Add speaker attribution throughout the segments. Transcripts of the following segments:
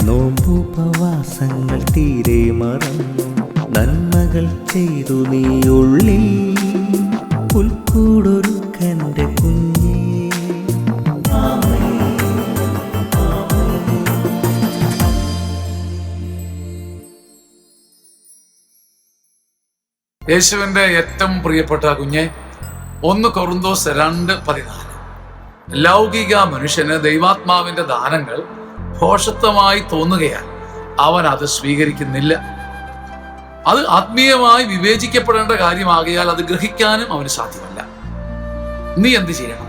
Speaker 1: നോമ്പുപവാസങ്ങൾ തീരെ മറന്നു, നന്മകൾ ചെയ്തു നീ ഉള്ളിൽ പുൽക്കൂടൊരുക്കൻ്റെ കുഞ്ഞേ.
Speaker 2: യേശുവിൻ്റെ ഏറ്റവും പ്രിയപ്പെട്ട കുഞ്ഞെ, 1 കൊറിന്തോസ് 2:14. ലൗകിക മനുഷ്യന് ദൈവാത്മാവിന്റെ ദാനങ്ങൾ ഭോഷത്വമായി തോന്നുകയാൽ അവൻ അത് സ്വീകരിക്കുന്നില്ല. അത് ആത്മീയമായി വിവേചിക്കപ്പെടേണ്ട കാര്യമാകിയാൽ അത് ഗ്രഹിക്കാനും അവന് സാധ്യമല്ല. നീ എന്ത് ചെയ്യണം?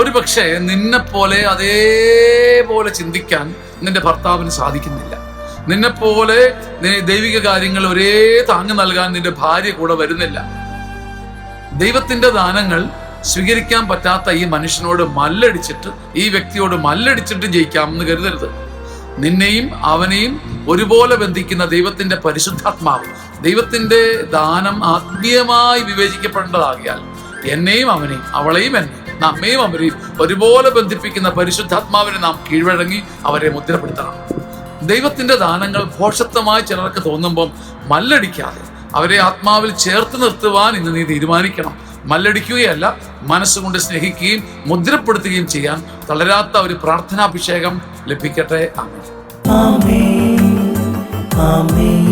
Speaker 2: ഒരു പക്ഷേ നിന്നെപ്പോലെ അതേപോലെ ചിന്തിക്കാൻ നിന്റെ ഭർത്താവിന് സാധിക്കുന്നില്ല. നിന്നെപ്പോലെ ദൈവിക കാര്യങ്ങൾ ഒരേ താങ്ങ് നൽകാൻ നിന്റെ ഭാര്യ കൂടെ വരുന്നില്ല. ദൈവത്തിന്റെ ദാനങ്ങൾ സ്വീകരിക്കാൻ പറ്റാത്ത ഈ മനുഷ്യനോട് മല്ലടിച്ചിട്ട്, ഈ വ്യക്തിയോട് മല്ലടിച്ചിട്ട് ജയിക്കാമെന്ന് കരുതരുത്. നിന്നെയും അവനെയും ഒരുപോലെ ബന്ധിക്കുന്ന ദൈവത്തിന്റെ പരിശുദ്ധാത്മാവ്, ദൈവത്തിന്റെ ദാനം ആത്മീയമായി വിവേചിക്കപ്പെടേണ്ടതാകിയാൽ എന്നെയും അവനെയും, അവളെയും എന്നെയും, നമ്മയും അവരെയും ഒരുപോലെ ബന്ധിപ്പിക്കുന്ന പരിശുദ്ധാത്മാവിനെ നാം കീഴ്വഴങ്ങി അവരെ മുദ്രപ്പെടുത്തണം. ദൈവത്തിന്റെ ദാനങ്ങൾ ഭോഷത്വമായി ചിലർക്ക് തോന്നുമ്പം മല്ലടിക്കാതെ അവരെ ആത്മാവിൽ ചേർത്ത് നിർത്തുവാൻ ഇന്ന് നീ തീരുമാനിക്കണം. മല്ലടിക്കുകയല്ല, മനസ്സുകൊണ്ട് സ്നേഹിക്കുകയും മുദ്രപ്പെടുത്തുകയും ചെയ്യാൻ തളരാത്ത ഒരു പ്രാർത്ഥനാഭിഷേകം ലഭിക്കട്ടെ. ആമേൻ.
Speaker 1: ആമേൻ. ആമേൻ.